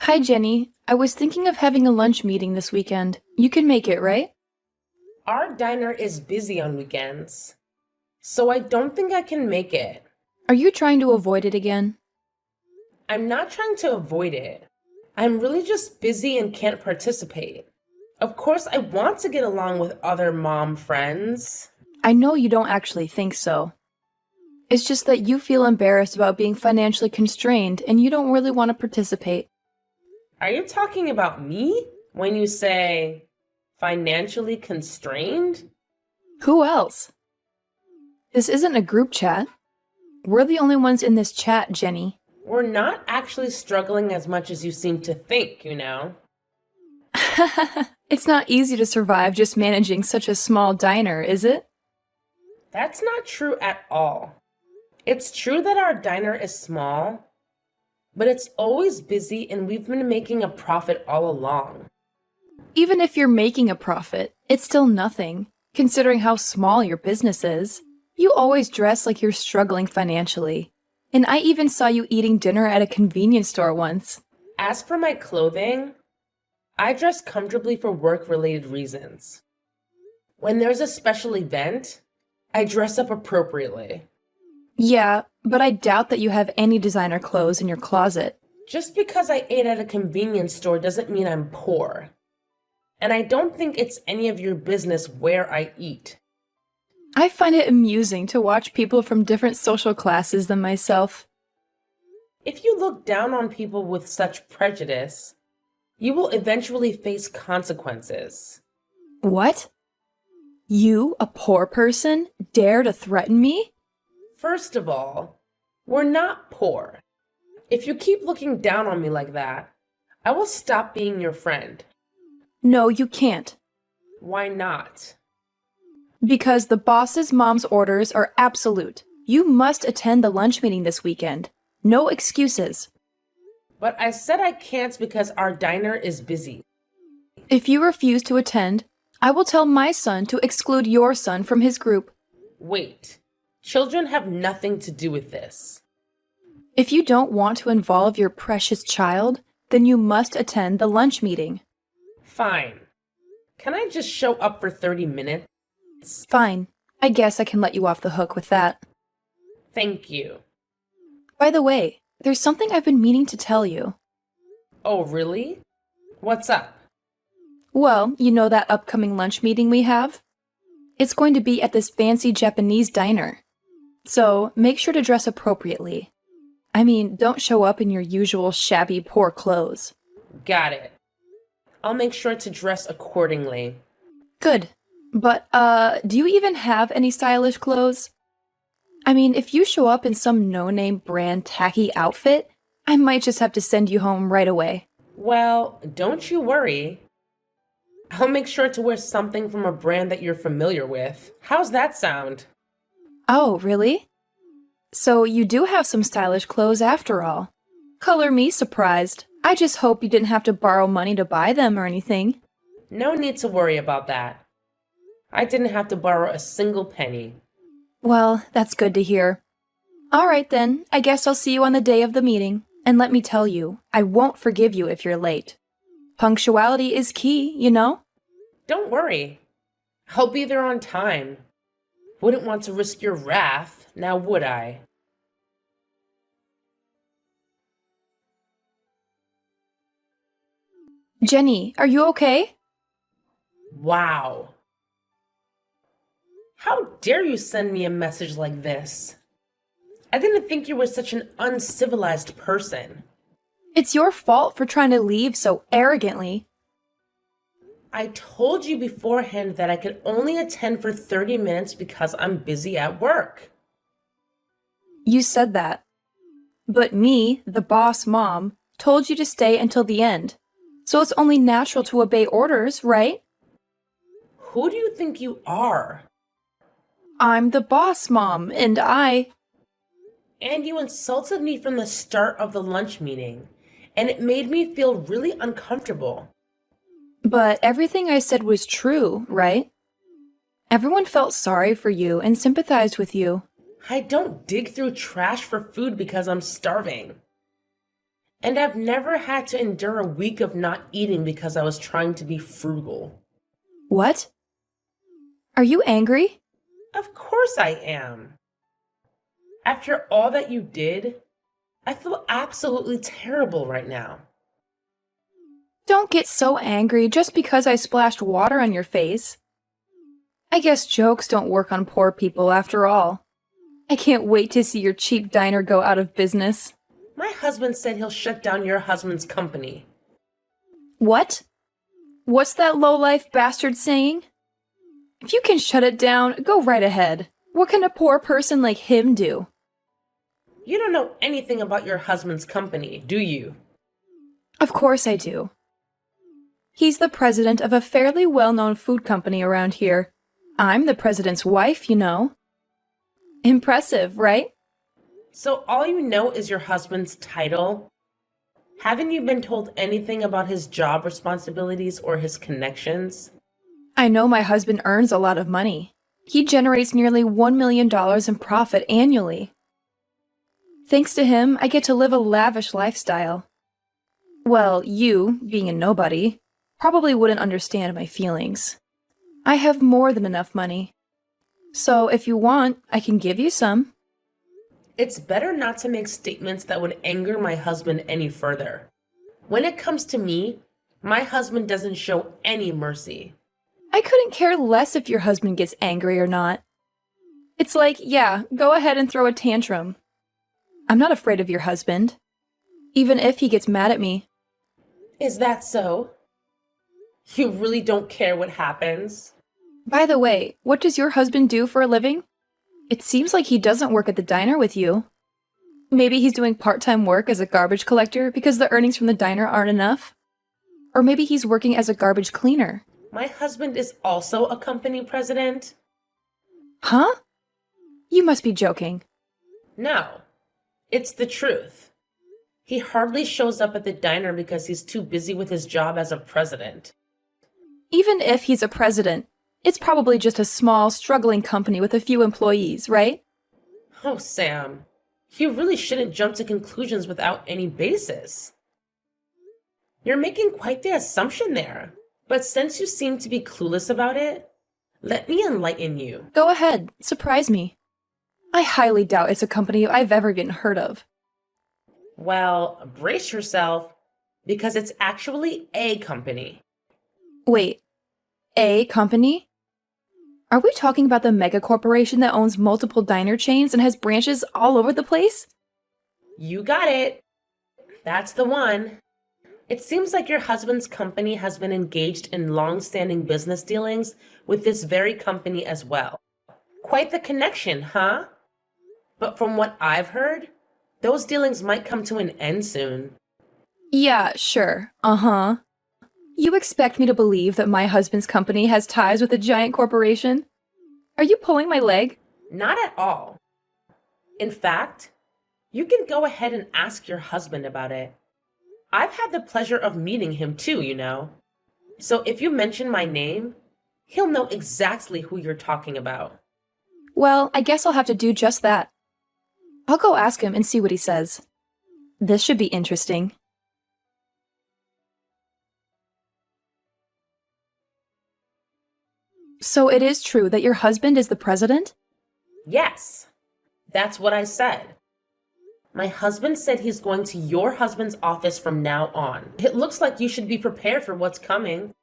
Hi, Jenny. I was thinking of having a lunch meeting this weekend. You can make it, right? Our diner is busy on weekends, so I don't think I can make it. Are you trying to avoid it again? I'm not trying to avoid it. I'm really just busy and can't participate. Of course, I want to get along with other mom friends. I know you don't actually think so. It's just that you feel embarrassed about being financially constrained and you don't really want to participate. Are you talking about me when you say financially constrained? Who else? This isn't a group chat. We're the only ones in this chat, Jenny. We're not actually struggling as much as you seem to think. It's not easy to survive just managing such a small diner, is it? That's not true at all. It's true that our diner is small, but it's always busy and we've been making a profit all along. Even if you're making a profit, it's still nothing, considering how small your business is. You always dress like you're struggling financially. And I even saw you eating dinner at a convenience store once. As for my clothing, I dress comfortably for work-related reasons. When there's a special event, I dress up appropriately. Yeah, but I doubt that you have any designer clothes in your closet. Just because I ate at a convenience store doesn't mean I'm poor. And I don't think it's any of your business where I eat. I find it amusing to watch people from different social classes than myself. If you look down on people with such prejudice, you will eventually face consequences. What? You, a poor person, dare to threaten me? First of all, we're not poor. If you keep looking down on me like that, I will stop being your friend. No, you can't. Why not? Because the boss's mom's orders are absolute. You must attend the lunch meeting this weekend. No excuses. But I said I can't because our diner is busy. If you refuse to attend, I will tell my son to exclude your son from his group. Wait, children have nothing to do with this. If you don't want to involve your precious child, then you must attend the lunch meeting. Fine. Can I just show up for 30 minutes? Fine. I guess I can let you off the hook with that. Thank you. By the way, there's something I've been meaning to tell you. Oh, really? What's up? Well, you know that upcoming lunch meeting we have? It's going to be at this fancy Japanese diner. So, make sure to dress appropriately. I mean, don't show up in your usual shabby, poor clothes. Got it. I'll make sure to dress accordingly. Good. But, do you even have any stylish clothes? I mean, if you show up in some no-name brand tacky outfit, I might just have to send you home right away. Well, don't you worry. I'll make sure to wear something from a brand that you're familiar with. How's that sound? Oh, really? So you do have some stylish clothes after all. Color me surprised. I just hope you didn't have to borrow money to buy them or anything. No need to worry about that. I didn't have to borrow a single penny. Well, that's good to hear. All right then, I guess I'll see you on the day of the meeting. And let me tell you, I won't forgive you if you're late. Punctuality is key, you know? Don't worry. I'll be there on time. Wouldn't want to risk your wrath, now would I? Jenny, are you okay? Wow. How dare you send me a message like this? I didn't think you were such an uncivilized person. It's your fault for trying to leave so arrogantly. I told you beforehand that I could only attend for 30 minutes because I'm busy at work. You said that. But me, the boss mom, told you to stay until the end. So it's only natural to obey orders, right? Who do you think you are? I'm the boss mom, and And you insulted me from the start of the lunch meeting, and it made me feel really uncomfortable. But everything I said was true, right? Everyone felt sorry for you and sympathized with you. I don't dig through trash for food because I'm starving. And I've never had to endure a week of not eating because I was trying to be frugal. What? Are you angry? Of course I am. After all that you did, I feel absolutely terrible right now. Don't get so angry just because I splashed water on your face. I guess jokes don't work on poor people after all. I can't wait to see your cheap diner go out of business. My husband said he'll shut down your husband's company. What? What's that low-life bastard saying? If you can shut it down, go right ahead. What can a poor person like him do? You don't know anything about your husband's company, do you? Of course I do. He's the president of a fairly well-known food company around here. I'm the president's wife, you know. Impressive, right? So all you know is your husband's title? Haven't you been told anything about his job responsibilities or his connections? I know my husband earns a lot of money. He generates nearly $1 million in profit annually. Thanks to him, I get to live a lavish lifestyle. Well, you, being a nobody, probably wouldn't understand my feelings. I have more than enough money. So if you want, I can give you some. It's better not to make statements that would anger my husband any further. When it comes to me, my husband doesn't show any mercy. I couldn't care less if your husband gets angry or not. It's like, yeah, go ahead and throw a tantrum. I'm not afraid of your husband, even if he gets mad at me. Is that so? You really don't care what happens? By the way, what does your husband do for a living? It seems like he doesn't work at the diner with you. Maybe he's doing part-time work as a garbage collector because the earnings from the diner aren't enough. Or maybe he's working as a garbage cleaner. My husband is also a company president? Huh? You must be joking. No, it's the truth. He hardly shows up at the diner because he's too busy with his job as a president. Even if he's a president, it's probably just a small, struggling company with a few employees, right? Oh, Sam, you really shouldn't jump to conclusions without any basis. You're making quite the assumption there, but since you seem to be clueless about it, let me enlighten you. Go ahead, surprise me. I highly doubt it's a company I've ever even heard of. Well, brace yourself, because it's actually a company. Wait, a company? Are we talking about the mega corporation that owns multiple diner chains and has branches all over the place? You got it. That's the one. It seems like your husband's company has been engaged in long-standing business dealings with this very company as well. Quite the connection, huh? But from what I've heard, those dealings might come to an end soon. Yeah, sure. Uh-huh. You expect me to believe that my husband's company has ties with a giant corporation? Are you pulling my leg? Not at all. In fact, you can go ahead and ask your husband about it. I've had the pleasure of meeting him too, you know. So if you mention my name, he'll know exactly who you're talking about. Well, I guess I'll have to do just that. I'll go ask him and see what he says. This should be interesting. So it is true that your husband is the president? Yes, that's what I said. My husband said he's going to your husband's office from now on. It looks like you should be prepared for what's coming.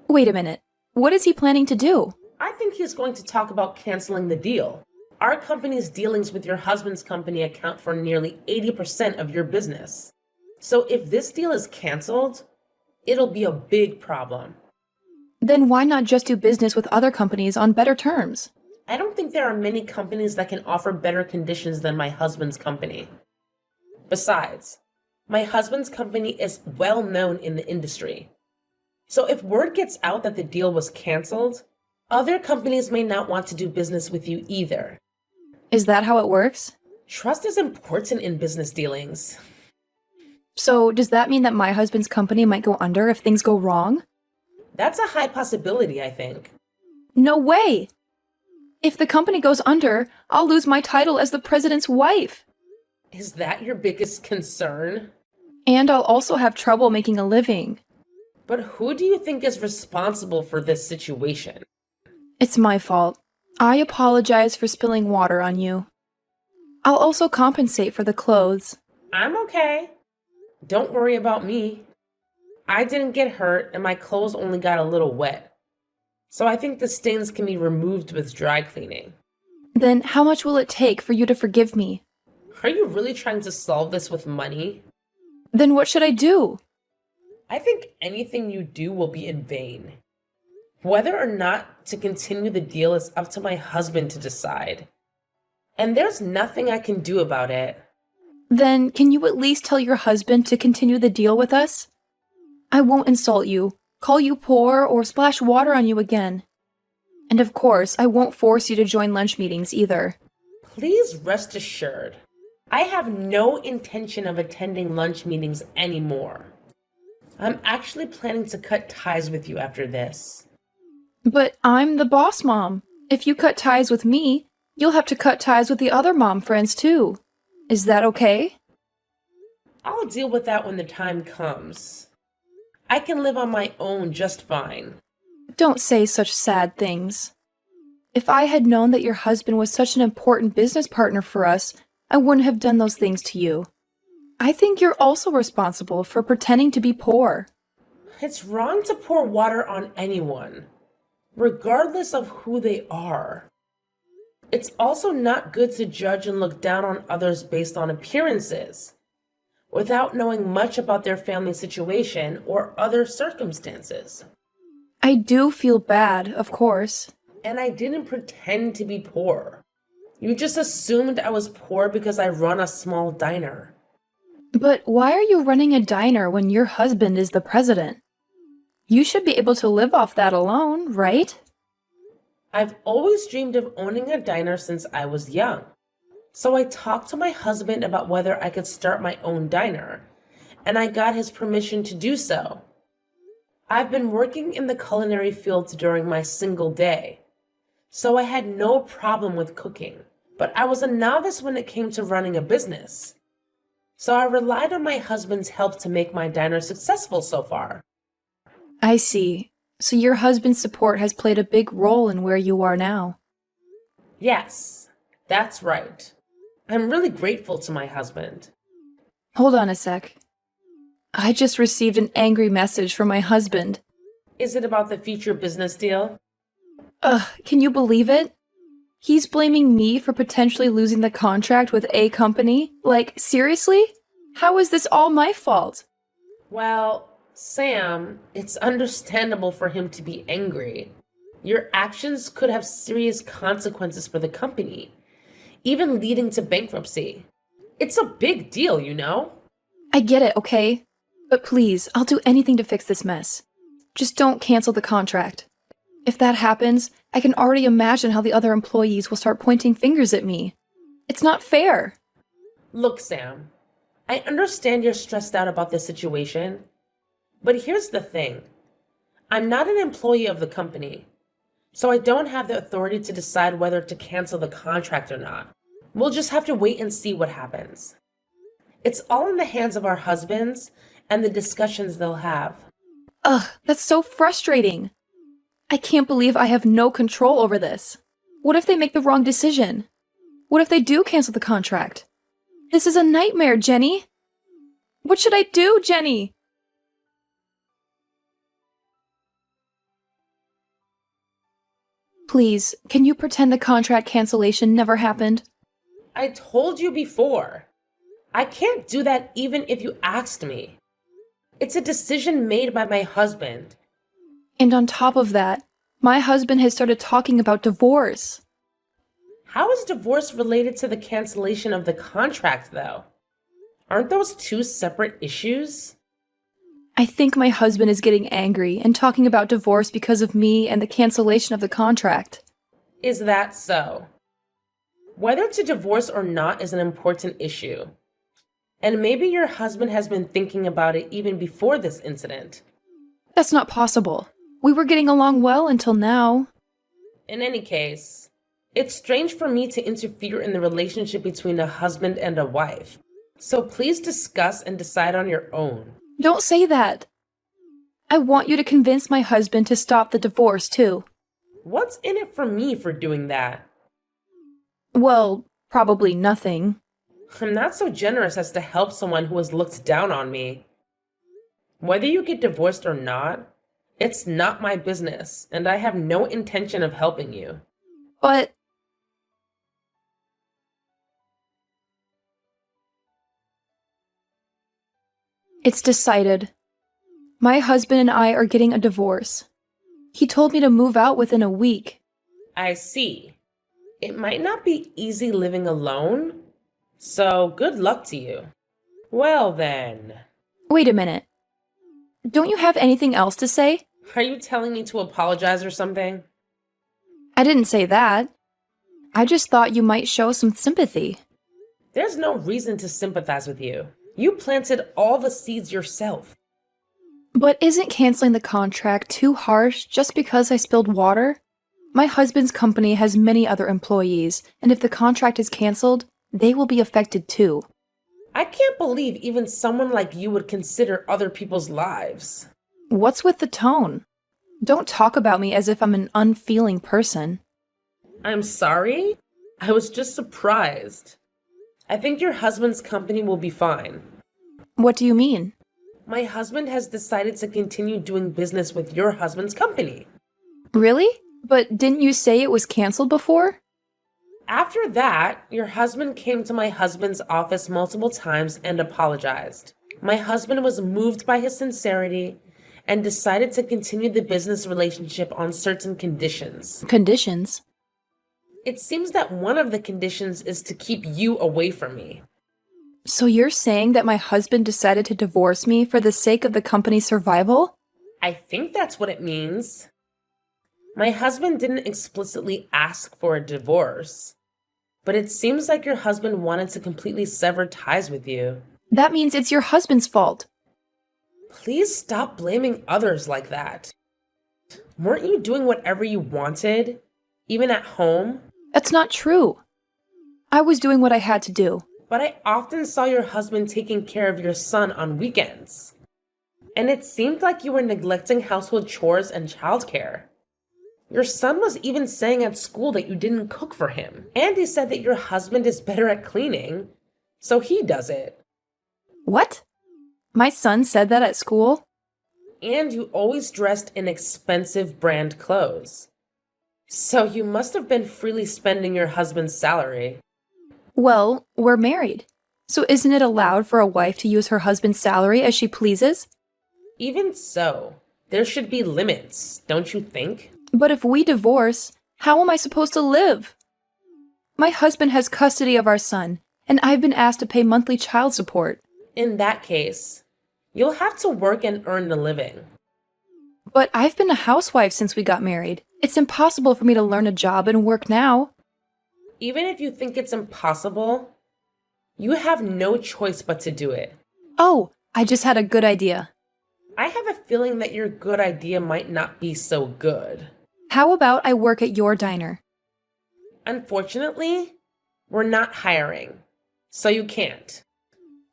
Wait a minute. What is he planning to do? I think he's going to talk about canceling the deal. Our company's dealings with your husband's company account for nearly 80% of your business. So if this deal is canceled, it'll be a big problem. Then why not just do business with other companies on better terms? I don't think there are many companies that can offer better conditions than my husband's company. Besides, my husband's company is well known in the industry. So if word gets out that the deal was canceled, other companies may not want to do business with you either. Is that how it works? Trust is important in business dealings. So does that mean that my husband's company might go under if things go wrong? That's a high possibility, I think. No way! If the company goes under, I'll lose my title as the president's wife. Is that your biggest concern? And I'll also have trouble making a living. But who do you think is responsible for this situation? It's my fault. I apologize for spilling water on you. I'll also compensate for the clothes. I'm okay. Don't worry about me. I didn't get hurt and my clothes only got a little wet. So I think the stains can be removed with dry cleaning. Then how much will it take for you to forgive me? Are you really trying to solve this with money? Then what should I do? I think anything you do will be in vain. Whether or not to continue the deal is up to my husband to decide. And there's nothing I can do about it. Then can you at least tell your husband to continue the deal with us? I won't insult you, call you poor, or splash water on you again. And of course, I won't force you to join lunch meetings either. Please rest assured, I have no intention of attending lunch meetings anymore. I'm actually planning to cut ties with you after this. But I'm the boss mom. If you cut ties with me, you'll have to cut ties with the other mom friends too. Is that okay? I'll deal with that when the time comes. I can live on my own just fine. Don't say such sad things. If I had known that your husband was such an important business partner for us, I wouldn't have done those things to you. I think you're also responsible for pretending to be poor. It's wrong to pour water on anyone, regardless of who they are. It's also not good to judge and look down on others based on appearances, without knowing much about their family situation or other circumstances. I do feel bad, of course. And I didn't pretend to be poor. You just assumed I was poor because I run a small diner. But why are you running a diner when your husband is the president? You should be able to live off that alone, right? I've always dreamed of owning a diner since I was young. So I talked to my husband about whether I could start my own diner, and I got his permission to do so. I've been working in the culinary field during my single day, so I had no problem with cooking, but I was a novice when it came to running a business. So I relied on my husband's help to make my diner successful so far. I see. So your husband's support has played a big role in where you are now. Yes, that's right. I'm really grateful to my husband. Hold on a sec. I just received an angry message from my husband. Is it about the future business deal? Can you believe it? He's blaming me for potentially losing the contract with a company? Like, seriously? How is this all my fault? Well, Sam, it's understandable for him to be angry. Your actions could have serious consequences for the company, even leading to bankruptcy. It's a big deal, you know? I get it, okay? But please, I'll do anything to fix this mess. Just don't cancel the contract. If that happens, I can already imagine how the other employees will start pointing fingers at me. It's not fair. Look, Sam, I understand you're stressed out about this situation, but here's the thing. I'm not an employee of the company, so I don't have the authority to decide whether to cancel the contract or not. We'll just have to wait and see what happens. It's all in the hands of our husbands and the discussions they'll have. That's so frustrating. I can't believe I have no control over this. What if they make the wrong decision? What if they do cancel the contract? This is a nightmare, Jenny. What should I do, Jenny? Please, can you pretend the contract cancellation never happened? I told you before. I can't do that even if you asked me. It's a decision made by my husband. And on top of that, my husband has started talking about divorce. How is divorce related to the cancellation of the contract, though? Aren't those two separate issues? I think my husband is getting angry and talking about divorce because of me and the cancellation of the contract. Is that so? Whether to divorce or not is an important issue. And maybe your husband has been thinking about it even before this incident. That's not possible. We were getting along well until now. In any case, it's strange for me to interfere in the relationship between a husband and a wife. So please discuss and decide on your own. Don't say that. I want you to convince my husband to stop the divorce, too. What's in it for me for doing that? Well, probably nothing. I'm not so generous as to help someone who has looked down on me. Whether you get divorced or not, it's not my business, and I have no intention of helping you. But it's decided. My husband and I are getting a divorce. He told me to move out within a week. I see. It might not be easy living alone, so good luck to you. Well then, Wait a minute. Don't you have anything else to say? are you telling me to apologize or something? I didn't say that. I just thought you might show some sympathy. There's no reason to sympathize with you. You planted all the seeds yourself. But isn't canceling the contract too harsh just because I spilled water? My husband's company has many other employees, and if the contract is canceled, they will be affected too. I can't believe even someone like you would consider other people's lives. What's with the tone? Don't talk about me as if I'm an unfeeling person. I'm sorry? I was just surprised. I think your husband's company will be fine. What do you mean? My husband has decided to continue doing business with your husband's company. Really? But didn't you say it was canceled before? After that, your husband came to my husband's office multiple times and apologized. My husband was moved by his sincerity and decided to continue the business relationship on certain conditions. Conditions? It seems that one of the conditions is to keep you away from me. So you're saying that my husband decided to divorce me for the sake of the company's survival? I think that's what it means. My husband didn't explicitly ask for a divorce, but it seems like your husband wanted to completely sever ties with you. That means it's your husband's fault. Please stop blaming others like that. Weren't you doing whatever you wanted, even at home? That's not true. I was doing what I had to do. But I often saw your husband taking care of your son on weekends. And it seemed like you were neglecting household chores and childcare. Your son was even saying at school that you didn't cook for him. And he said that your husband is better at cleaning, so he does it. What? My son said that at school? And you always dressed in expensive brand clothes. So you must have been freely spending your husband's salary. Well, we're married. So isn't it allowed for a wife to use her husband's salary as she pleases? Even so, there should be limits, don't you think? But if we divorce, how am I supposed to live? My husband has custody of our son, and I've been asked to pay monthly child support. In that case, you'll have to work and earn a living. But I've been a housewife since we got married. It's impossible for me to learn a job and work now. Even if you think it's impossible, you have no choice but to do it. Oh, I just had a good idea. I have a feeling that your good idea might not be so good. How about I work at your diner? Unfortunately, we're not hiring, so you can't.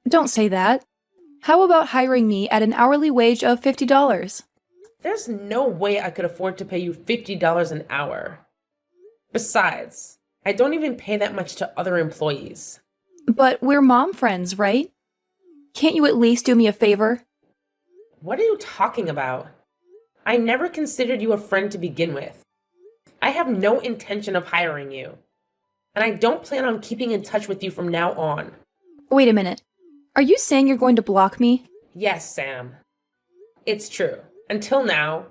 Don't say that. How about hiring me at an hourly wage of $50? There's no way I could afford to pay you $50 an hour. Besides, I don't even pay that much to other employees. But we're mom friends, right? Can't you at least do me a favor? What are you talking about? I never considered you a friend to begin with. I have no intention of hiring you. And I don't plan on keeping in touch with you from now on. Wait a minute. Are you saying you're going to block me? Yes, Sam. It's true. Until now,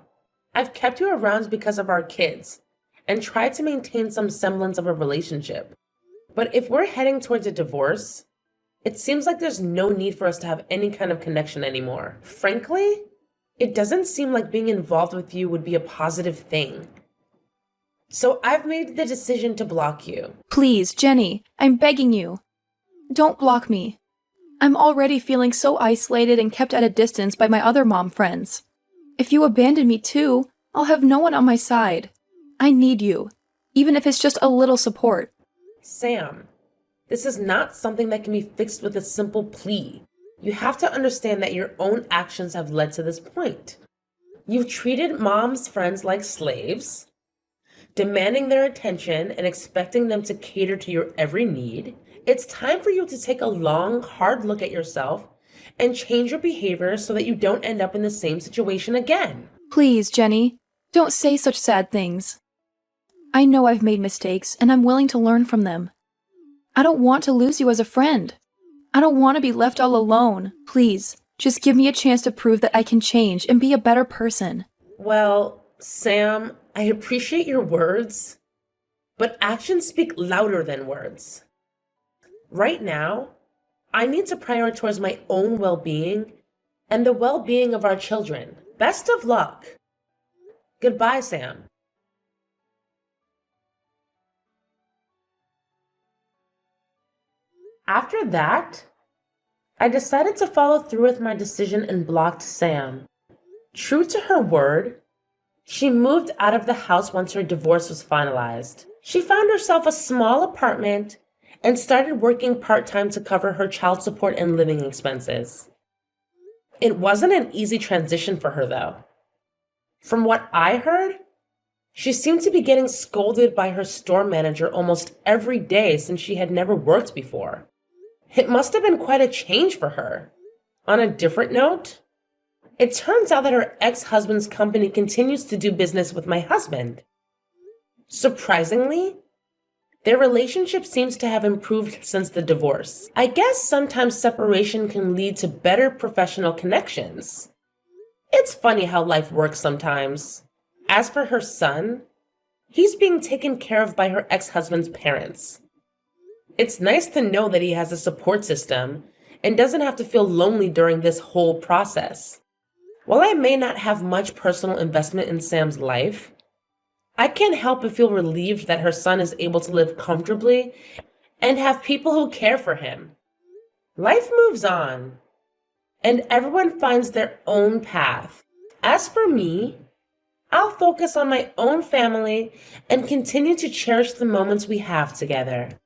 I've kept you around because of our kids and tried to maintain some semblance of a relationship. But if we're heading towards a divorce, it seems like there's no need for us to have any kind of connection anymore. Frankly, it doesn't seem like being involved with you would be a positive thing. So I've made the decision to block you. Please, Jenny, I'm begging you. Don't block me. I'm already feeling so isolated and kept at a distance by my other mom friends. If you abandon me too, I'll have no one on my side. I need you, even if it's just a little support. Sam, This is not something that can be fixed with a simple plea. You have to understand that your own actions have led to this point. You've treated mom's friends like slaves, demanding their attention and expecting them to cater to your every need. It's time for you to take a long, hard look at yourself and change your behavior so that you don't end up in the same situation again. Please, Jenny, don't say such sad things. I know I've made mistakes, and I'm willing to learn from them. I don't want to lose you as a friend. I don't want to be left all alone. Please, just give me a chance to prove that I can change and be a better person. Well, Sam, I appreciate your words, but actions speak louder than words. Right now, I need to prioritize my own well-being and the well-being of our children. Best of luck. Goodbye, Sam. After that, I decided to follow through with my decision and blocked Sam. True to her word, she moved out of the house once her divorce was finalized. She found herself a small apartment and started working part-time to cover her child support and living expenses. It wasn't an easy transition for her, though. From what I heard, she seemed to be getting scolded by her store manager almost every day since she had never worked before. It must have been quite a change for her. On a different note, it turns out that her ex-husband's company continues to do business with my husband. Surprisingly, their relationship seems to have improved since the divorce. I guess sometimes separation can lead to better professional connections. It's funny how life works sometimes. As for her son, he's being taken care of by her ex-husband's parents. It's nice to know that he has a support system and doesn't have to feel lonely during this whole process. While I may not have much personal investment in Sam's life, I can't help but feel relieved that her son is able to live comfortably and have people who care for him. Life moves on, and everyone finds their own path. As for me, I'll focus on my own family and continue to cherish the moments we have together.